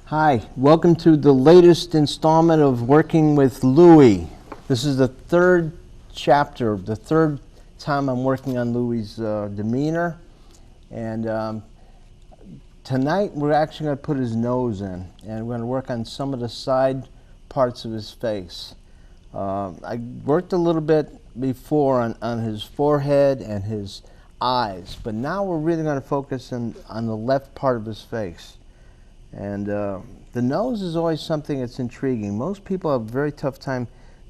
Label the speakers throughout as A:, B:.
A: Hi, welcome to the latest installment of Working with Louie. This is the third chapter, the third time I'm working on Louie's demeanor. And tonight we're actually going to put his nose in, and we're going to work on some of the side parts of his face. I worked a little bit before on his forehead and his eyes, but now we're really going to focus on the left part of his face. And the nose is always something that's intriguing. Most people have a very tough time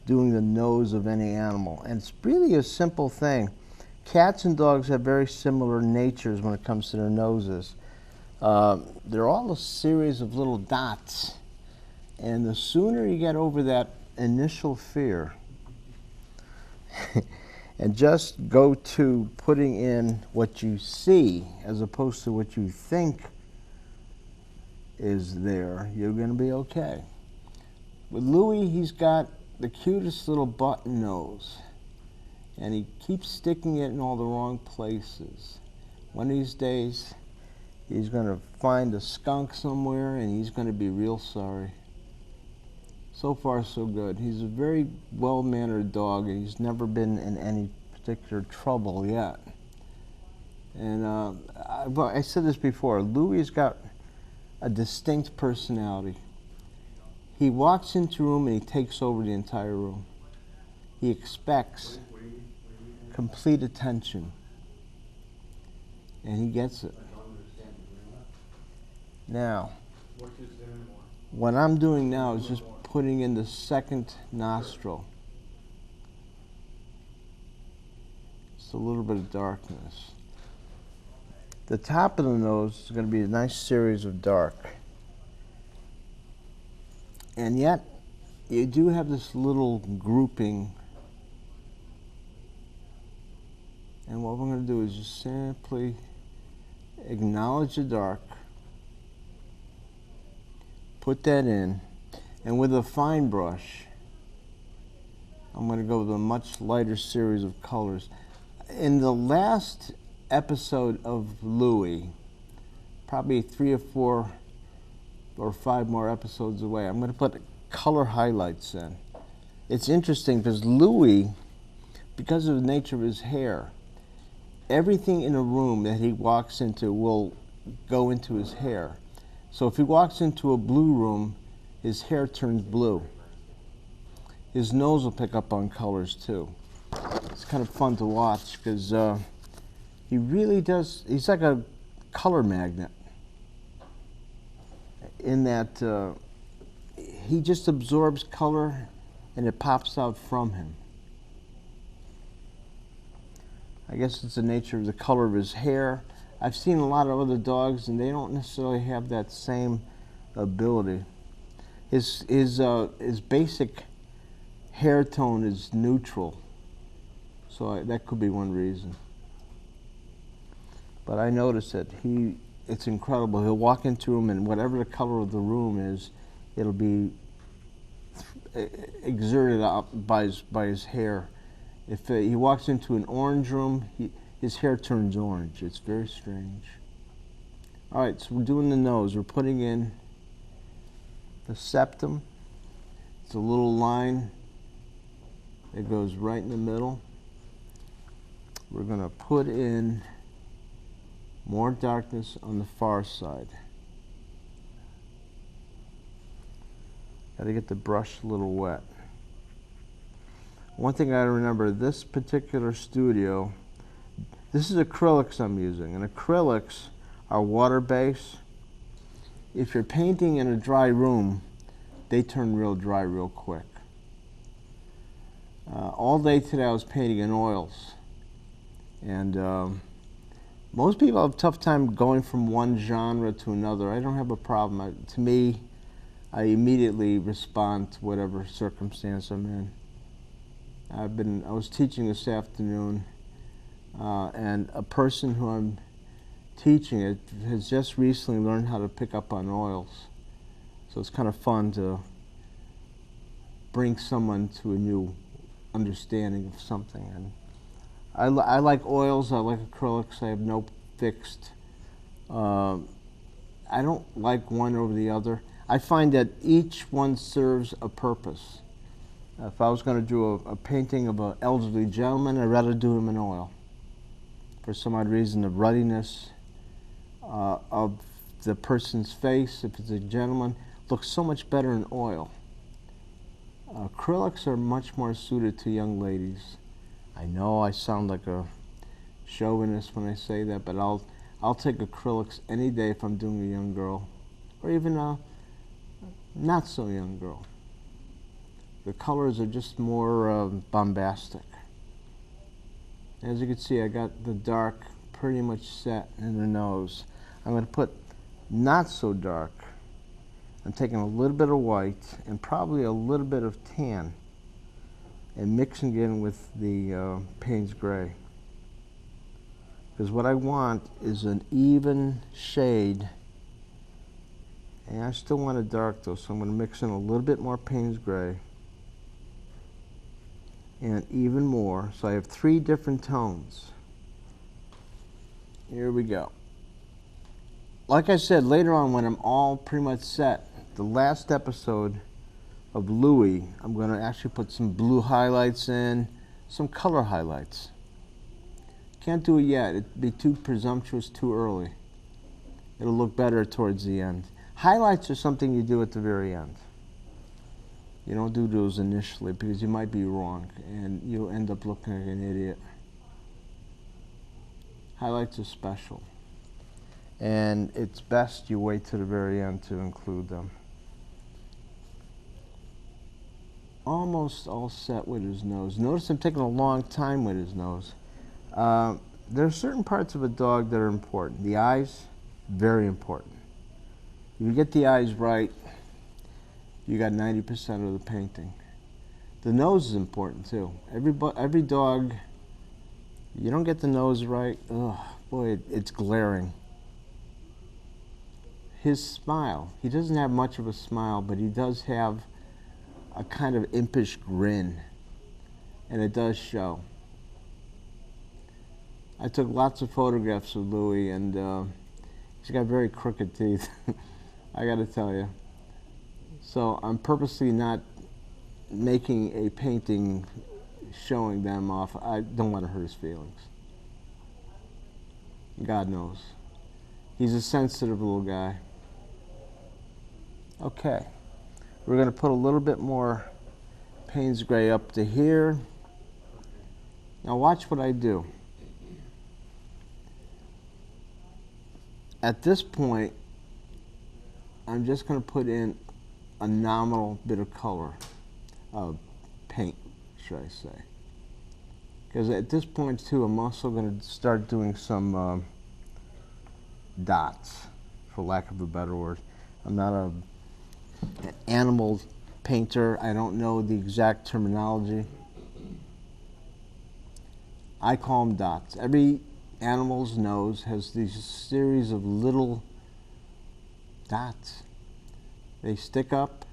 A: doing the nose of any animal, and it's really a simple thing. Cats and dogs have very similar natures when it comes to their noses. They're all a series of little dots, and the sooner you get over that initial fear and just go to putting in what you see as opposed to what you think is there, you're going to be okay. With Louie, he's got the cutest little button nose, and he keeps sticking it in all the wrong places. One of these days, he's going to find a skunk somewhere, and he's going to be real sorry. So far, so good. He's a very well-mannered dog, and he's never been in any particular trouble yet. And I said this before, Louie's got a distinct personality. He walks into a room and he takes over the entire room. He expects complete attention, and he gets it. Now, what I'm doing now is just putting in the second nostril. Just a little bit of darkness. The top of the nose is going to be a nice series of dark. And yet, you do have this little grouping. And what we're going to do is just simply acknowledge the dark, put that in, and with a fine brush, I'm going to go with a much lighter series of colors. In the last episode of Louie, probably 3 or 4 or 5 more episodes away, I'm going to put color highlights in. It's interesting because Louie, because of the nature of his hair, everything in a room that he walks into will go into his hair. So if he walks into a blue room, his hair turns blue. His nose will pick up on colors too. It's kind of fun to watch because he really does, he's like a color magnet in that he just absorbs color and it pops out from him. I guess it's the nature of the color of his hair. I've seen a lot of other dogs and they don't necessarily have that same ability. His basic hair tone is neutral, so that could be one reason. But I noticed that it's incredible. He'll walk into a room and whatever the color of the room is, it'll be exerted out by his hair. If he walks into an orange room, his hair turns orange. It's very strange. All right, so we're doing the nose. We're putting in the septum. It's a little line that goes right in the middle. We're going to put in more darkness on the far side. Got to get the brush a little wet. One thing I remember, this particular studio, this is acrylics I'm using, and acrylics are water-based. If you're painting in a dry room, they turn real dry real quick. All day today I was painting in oils, and most people have a tough time going from one genre to another. I don't have a problem. To me, I immediately respond to whatever circumstance I'm in. I was teaching this afternoon, and a person who I'm teaching it has just recently learned how to pick up on oils. So it's kind of fun to bring someone to a new understanding of something. And I like oils, I like acrylics, I have no fixed I don't like one over the other. I find that each one serves a purpose. If I was going to do a painting of an elderly gentleman, I'd rather do him in oil. For some odd reason, the ruddiness of the person's face, if it's a gentleman, looks so much better in oil. Acrylics are much more suited to young ladies. I know I sound like a chauvinist when I say that, but I'll take acrylics any day if I'm doing a young girl, or even a not so young girl. The colors are just more bombastic. As you can see, I got the dark pretty much set in the nose. I'm going to put not so dark. I'm taking a little bit of white and probably a little bit of tan and mixing it in with the Payne's Gray. Because what I want is an even shade, and I still want it dark though, so I'm going to mix in a little bit more Payne's Gray and even more. So I have 3 different tones. Here we go. Like I said, later on when I'm all pretty much set, the last episode of Louis, I'm going to actually put some blue highlights in, some color highlights. Can't do it yet. It'd be too presumptuous too early. It'll look better towards the end. Highlights are something you do at the very end. You don't do those initially because you might be wrong and you'll end up looking like an idiot. Highlights are special. And it's best you wait to the very end to include them. Almost all set with his nose. Notice I'm taking a long time with his nose. There are certain parts of a dog that are important. The eyes, very important. If you get the eyes right, you got 90% of the painting. The nose is important too. Every dog, you don't get the nose right, oh boy, it's glaring. His smile, he doesn't have much of a smile, but he does have a kind of impish grin, and it does show. I took lots of photographs of Louis, and he's got very crooked teeth, I gotta tell you. So I'm purposely not making a painting showing them off. I don't want to hurt his feelings. God knows. He's a sensitive little guy. Okay, we're going to put a little bit more Payne's Gray up to here. Now watch what I do. At this point, I'm just going to put in a nominal bit of color, paint, should I say. Because at this point too, I'm also going to start doing some dots, for lack of a better word. I'm not an animal painter. I don't know the exact terminology. I call them dots. Every animal's nose has these series of little dots. They stick up.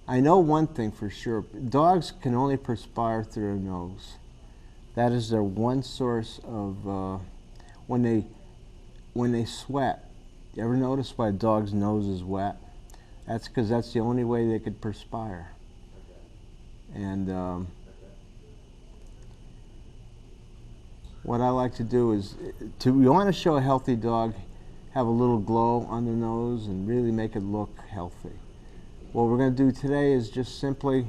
A: I know one thing for sure. Dogs can only perspire through their nose. That is their one source of, when they sweat. You ever notice why a dog's nose is wet? That's because that's the only way they could perspire. And what I like to do is, you want to show a healthy dog, have a little glow on the nose and really make it look healthy. What we're going to do today is just simply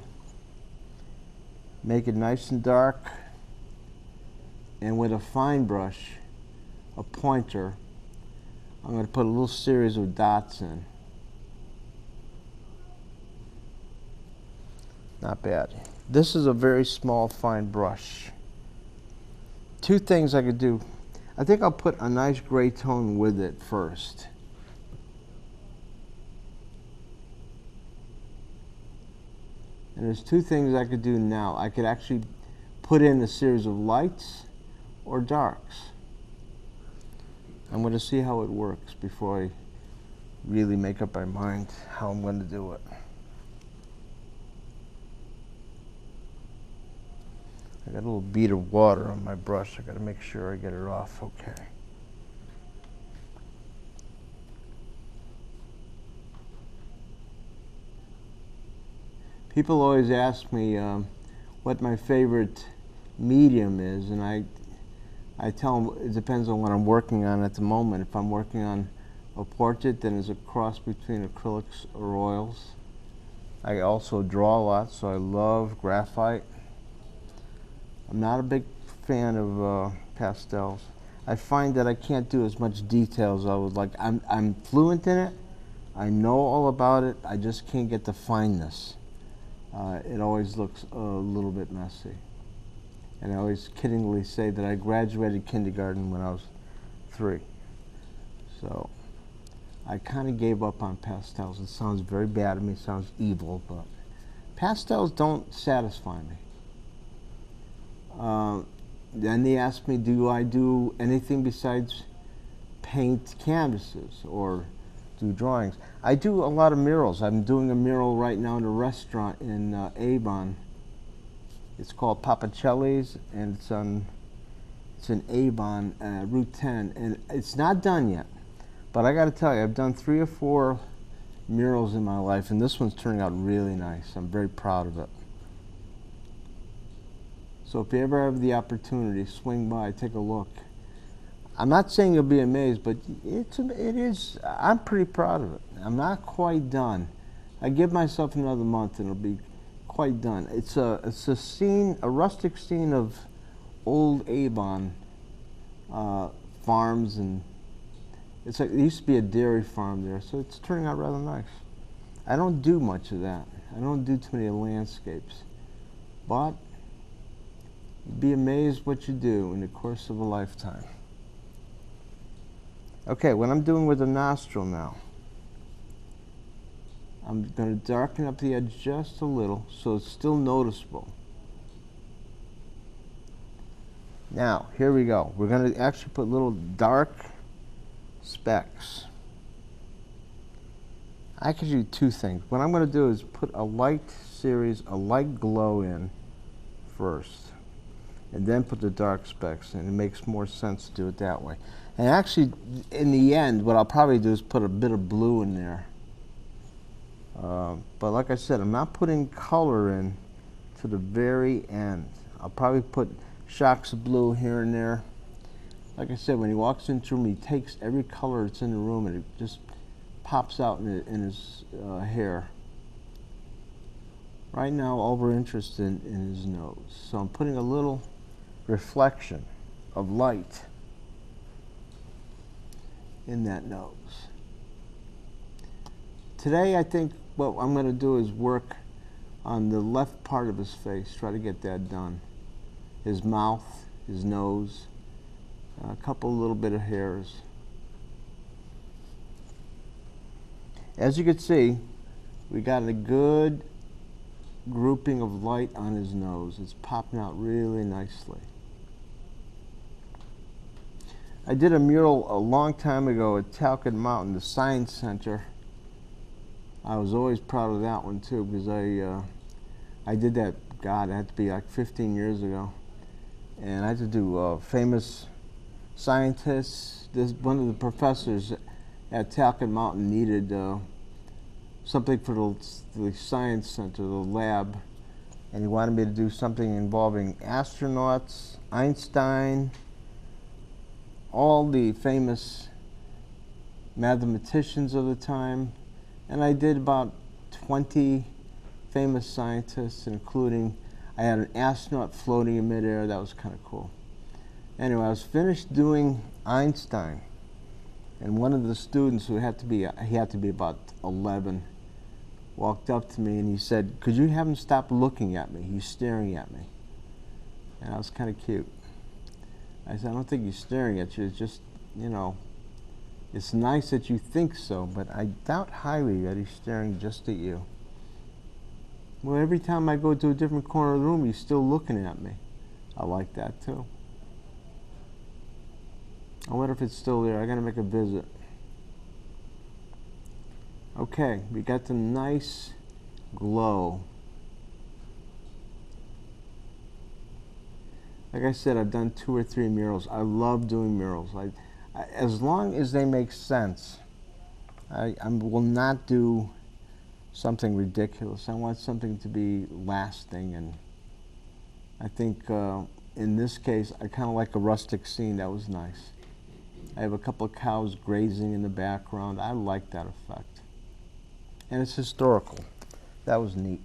A: make it nice and dark, and with a fine brush, a pointer, I'm going to put a little series of dots in. Not bad. This is a very small, fine brush. 2 things I could do. I think I'll put a nice gray tone with it first. And there's 2 things I could do now. I could actually put in a series of lights or darks. I'm going to see how it works before I really make up my mind how I'm going to do it. I got a little bead of water on my brush. I got to make sure I get it off okay. People always ask me what my favorite medium is, and I tell them it depends on what I'm working on at the moment. If I'm working on a portrait, then it's a cross between acrylics or oils. I also draw a lot, so I love graphite. I'm not a big fan of pastels. I find that I can't do as much detail as I would like. I'm fluent in it. I know all about it. I just can't get the fineness. It always looks a little bit messy. And I always kiddingly say that I graduated kindergarten when I was 3. So I kind of gave up on pastels. It sounds very bad to me. It sounds evil, but pastels don't satisfy me. Then they asked me, do I do anything besides paint canvases or do drawings? I do a lot of murals. I'm doing a mural right now in a restaurant in Avon. It's called Papacelli's, and it's in Avon, Route 10, and it's not done yet. But I got to tell you, I've done 3 or 4 murals in my life, and this one's turning out really nice. I'm very proud of it. So if you ever have the opportunity, swing by, take a look. I'm not saying you'll be amazed, but it is. I'm pretty proud of it. I'm not quite done. I give myself another month, and it'll be quite done. It's a scene, a rustic scene of old Avon farms, and it's like there used to be a dairy farm there, so it's turning out rather nice. I don't do much of that. I don't do too many landscapes, but you'd be amazed what you do in the course of a lifetime. Okay, what I'm doing with the nostril now, I'm going to darken up the edge just a little so it's still noticeable. Now, here we go. We're going to actually put little dark specks. I could do 2 things. What I'm going to do is put a light series, a light glow in first, and then put the dark specks in. It makes more sense to do it that way. And actually, in the end, what I'll probably do is put a bit of blue in there. But like I said, I'm not putting color in to the very end. I'll probably put shocks of blue here and there. Like I said, when he walks into a room, he takes every color that's in the room and it just pops out in his hair. Right now, all we're interested in his nose. So I'm putting a little reflection of light in that nose. Today, I think what I'm going to do is work on the left part of his face, try to get that done. His mouth, his nose, a couple little bit of hairs. As you can see, we got a good grouping of light on his nose. It's popping out really nicely. I did a mural a long time ago at Talcott Mountain, the Science Center. I was always proud of that one too, because I did that, God, it had to be like 15 years ago. And I had to do famous scientists. One of the professors at Talcott Mountain needed something for the Science Center, the lab, and he wanted me to do something involving astronauts, Einstein, all the famous mathematicians of the time. And I did about 20 famous scientists, including, I had an astronaut floating in midair. That was kind of cool. Anyway, I was finished doing Einstein, and one of the students who had to be about 11, walked up to me and he said, "Could you have him stop looking at me? He's staring at me." And I was kind of cute. I said, "I don't think he's staring at you. It's just, you know, it's nice that you think so, but I doubt highly that he's staring just at you." Well, every time I go to a different corner of the room, he's still looking at me. I like that too. I wonder if it's still there. I gotta make a visit. Okay, we got the nice glow. Like I said, I've done 2 or 3 murals. I love doing murals. As long as they make sense. I will not do something ridiculous. I want something to be lasting, and I think in this case, I kind of like a rustic scene. That was nice. I have a couple of cows grazing in the background. I like that effect. And it's historical. That was neat.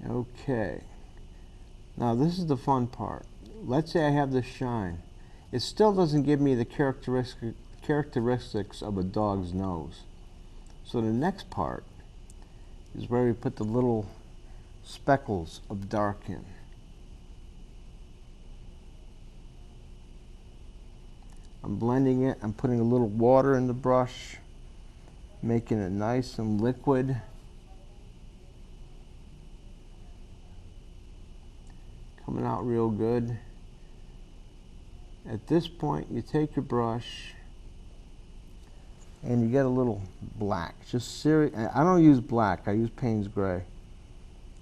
A: Okay. Now this is the fun part. Let's say I have this shine. It still doesn't give me the characteristics of a dog's nose. So the next part is where we put the little speckles of dark in. I'm blending it. I'm putting a little water in the brush, making it nice and liquid. Coming out real good. At this point, you take your brush and you get a little black. Just I don't use black, I use Payne's Gray.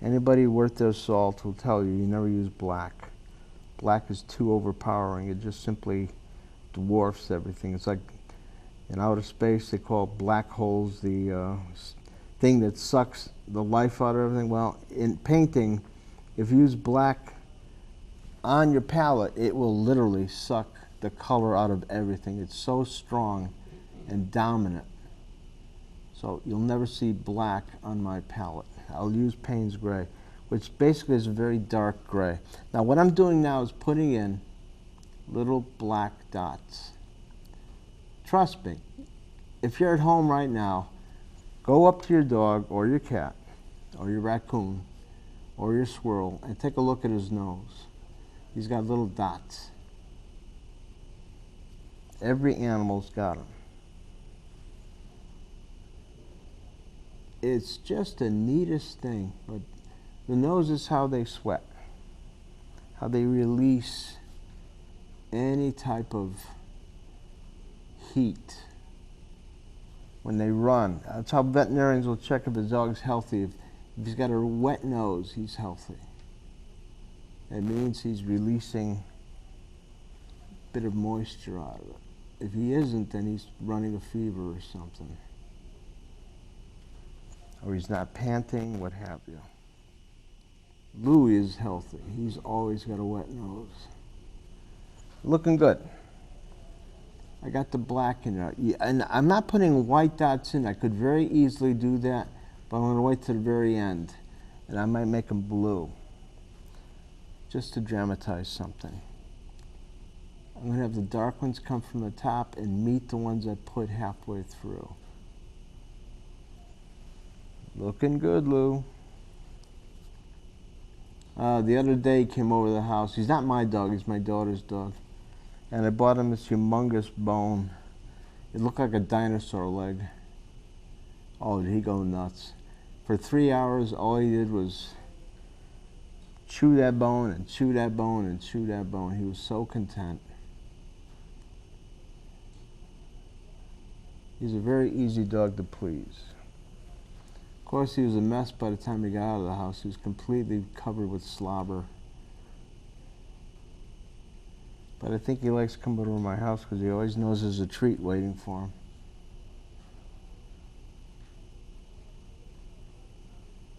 A: Anybody worth their salt will tell you, you never use black. Black is too overpowering. It just simply dwarfs everything. It's like in outer space, they call black holes the thing that sucks the life out of everything. Well, in painting, if you use black on your palette, it will literally suck the color out of everything. It's so strong and dominant. So you'll never see black on my palette. I'll use Payne's Gray, which basically is a very dark gray. Now what I'm doing now is putting in little black dots. Trust me, if you're at home right now, go up to your dog or your cat or your raccoon or your squirrel and take a look at his nose. He's got little dots. Every animal's got them. It's just the neatest thing, but the nose is how they sweat, how they release any type of heat when they run. That's how veterinarians will check if a dog's healthy. If he's got a wet nose, he's healthy. It means he's releasing a bit of moisture out of it. If he isn't, then he's running a fever or something. Or he's not panting, what have you. Louis is healthy. He's always got a wet nose. Looking good. I got the black in there. Yeah, and I'm not putting white dots in. I could very easily do that, but I'm going to wait to the very end. And I might make them blue, just to dramatize something. I'm going to have the dark ones come from the top and meet the ones I put halfway through. Looking good, Lou. The other day he came over to the house. He's not my dog, he's my daughter's dog. And I bought him this humongous bone. It looked like a dinosaur leg. Oh, did he go nuts. For 3 hours, all he did was chew that bone and chew that bone and chew that bone. He was so content. He's a very easy dog to please. Of course, he was a mess by the time he got out of the house. He was completely covered with slobber. But I think he likes coming over to my house because he always knows there's a treat waiting for him.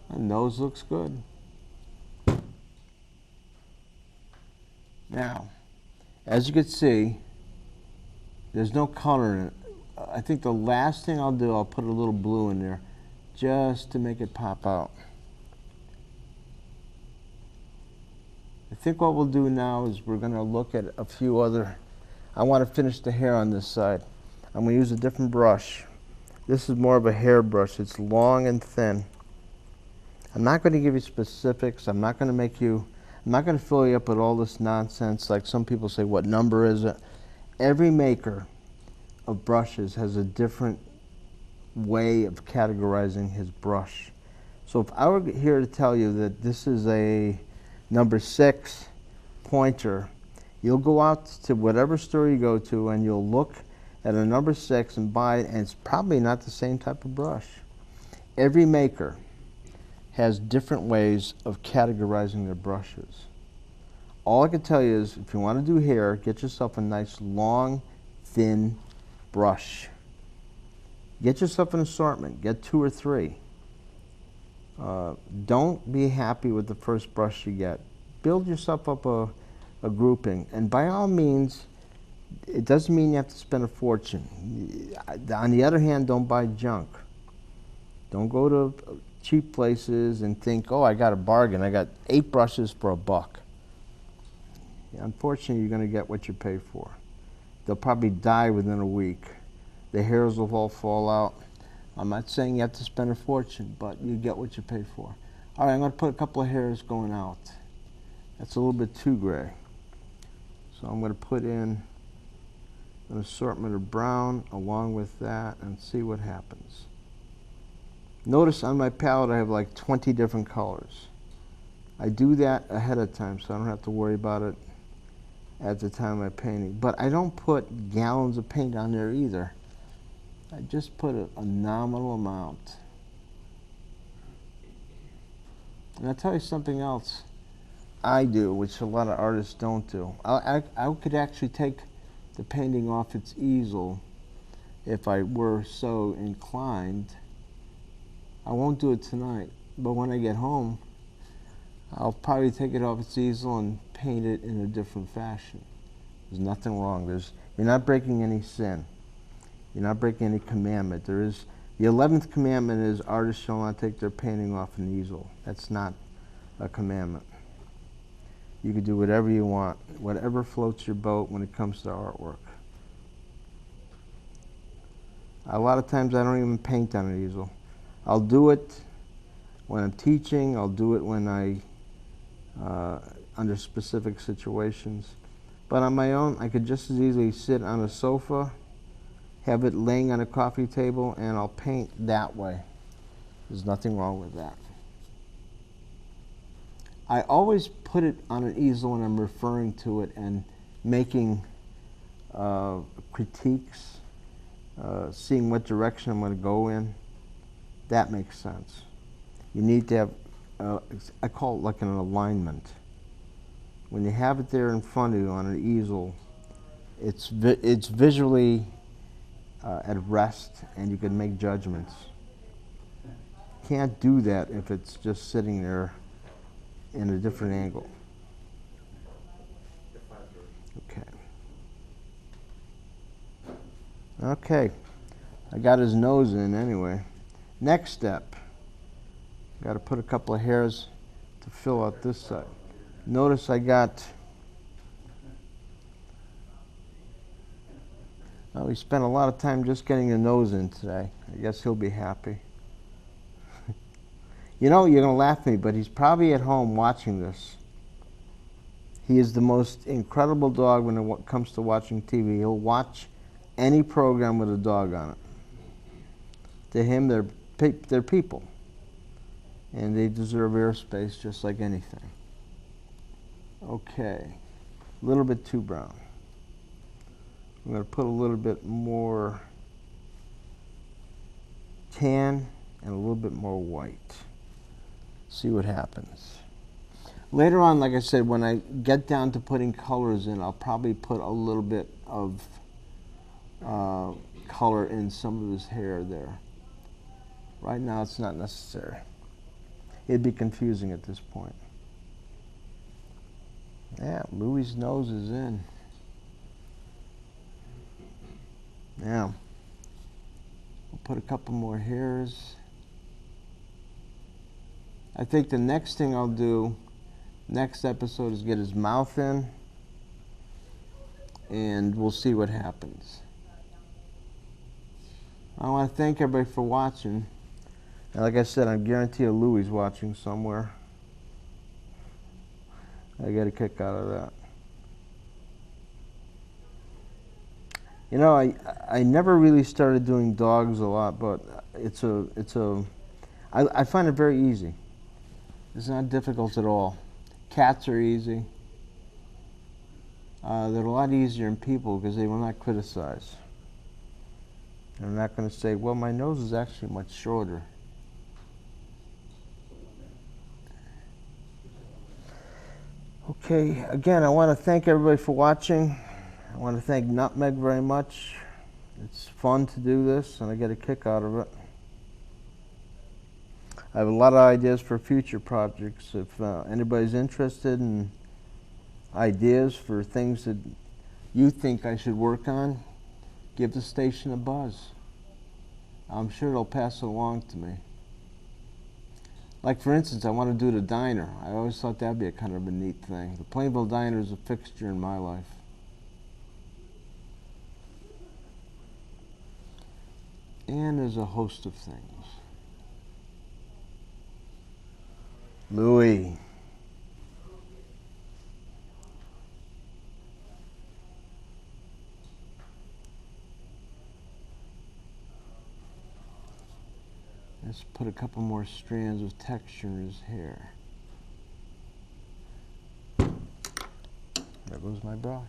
A: My nose looks good. Now, as you can see, there's no color in it. I think the last thing I'll do, I'll put a little blue in there just to make it pop out. I think what we'll do now is we're going to look at a few other. I want to finish the hair on this side. I'm going to use a different brush. This is more of a hair brush. It's long and thin. I'm not going to give you specifics. I'm not going to fill you up with all this nonsense like some people say, what number is it? Every maker of brushes has a different way of categorizing his brush. So if I were here to tell you that this is a number 6 pointer, you'll go out to whatever store you go to and you'll look at a number 6 and buy it, and it's probably not the same type of brush. Every maker has different ways of categorizing their brushes. All I can tell you is if you want to do hair, get yourself a nice long, thin brush. Get yourself an assortment. Get 2 or 3. Don't be happy with the first brush you get. Build yourself up a grouping. And by all means, it doesn't mean you have to spend a fortune. On the other hand, don't buy junk. Don't go to cheap places and think, oh, I got a bargain. I got 8 brushes for $1. Unfortunately, you're going to get what you pay for. They'll probably die within a week. The hairs will all fall out. I'm not saying you have to spend a fortune, but you get what you pay for. All right, I'm going to put a couple of hairs going out. That's a little bit too gray. So I'm going to put in an assortment of brown along with that and see what happens. Notice on my palette I have like 20 different colors. I do that ahead of time so I don't have to worry about it at the time of my painting. But I don't put gallons of paint on there either. I just put a nominal amount. And I'll tell you something else I do, which a lot of artists don't do. I could actually take the painting off its easel if I were so inclined. I won't do it tonight, but when I get home, I'll probably take it off its easel and paint it in a different fashion. There's nothing wrong. You're not breaking any sin. You're not breaking any commandment. The 11th commandment is artists shall not take their painting off an easel. That's not a commandment. You can do whatever you want, whatever floats your boat when it comes to artwork. A lot of times I don't even paint on an easel. I'll do it when I'm teaching. I'll do it when under specific situations. But on my own, I could just as easily sit on a sofa, have it laying on a coffee table, and I'll paint that way. There's nothing wrong with that. I always put it on an easel when I'm referring to it and making critiques, seeing what direction I'm going to go in. That makes sense. You need to have, I call it like an alignment. When you have it there in front of you on an easel, it's visually at rest and you can make judgments. Can't do that if it's just sitting there in a different angle. Okay. Okay. I got his nose in anyway. Next step. Got to put a couple of hairs to fill out this side. Notice I got. Oh, we spent a lot of time just getting the nose in today. I guess he'll be happy. You know, you're going to laugh at me, but he's probably at home watching this. He is the most incredible dog when it comes to watching TV. He'll watch any program with a dog on it. To him, they're people. And they deserve airspace just like anything. Okay, a little bit too brown. I'm going to put a little bit more tan and a little bit more white. See what happens. Later on, like I said, when I get down to putting colors in, I'll probably put a little bit of color in some of his hair there. Right now, it's not necessary. It'd be confusing at this point. Yeah, Louie's nose is in. Now, we'll put a couple more hairs. I think the next thing I'll do, next episode, is get his mouth in, and we'll see what happens. I want to thank everybody for watching. And like I said, I guarantee you Louie's watching somewhere. I get a kick out of that. You know, I never really started doing dogs a lot, but I find it very easy. It's not difficult at all. Cats are easy. They're a lot easier than people because they will not criticize. They're not going to say, well, my nose is actually much shorter. Okay, again, I want to thank everybody for watching. I want to thank Nutmeg very much. It's fun to do this, and I get a kick out of it. I have a lot of ideas for future projects. If anybody's interested in ideas for things that you think I should work on, give the station a buzz. I'm sure they'll pass it along to me. Like, for instance, I want to do the diner. I always thought that'd be a kind of a neat thing. The Plainville Diner is a fixture in my life. And there's a host of things. Louis. Let's put a couple more strands of texture in his hair. There goes my brush.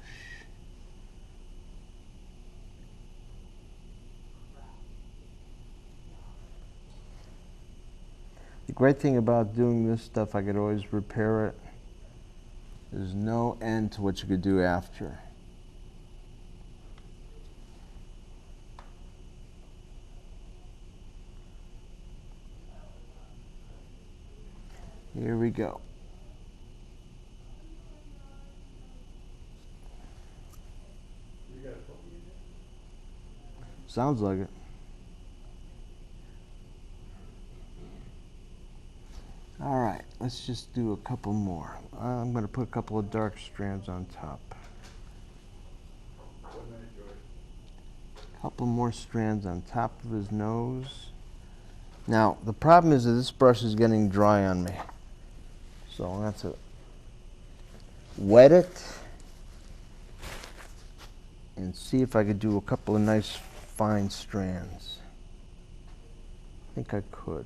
A: The great thing about doing this stuff, I could always repair it. There's no end to what you could do after. Here we go. Sounds like it. All right, let's just do a couple more. I'm going to put a couple of dark strands on top. A couple more strands on top of his nose. Now, the problem is that this brush is getting dry on me. So I'm going to have to wet it and see if I could do a couple of nice fine strands. I think I could.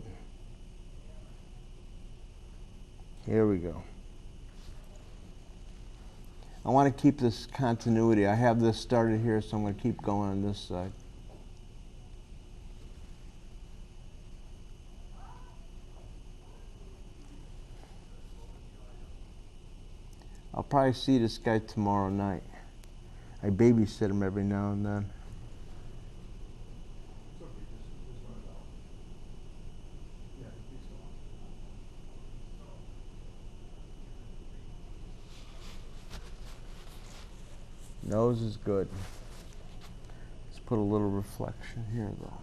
A: Here we go. I want to keep this continuity. I have this started here, so I'm going to keep going on this side. I'll probably see this guy tomorrow night. I babysit him every now and then. Nose is good. Let's put a little reflection here, though.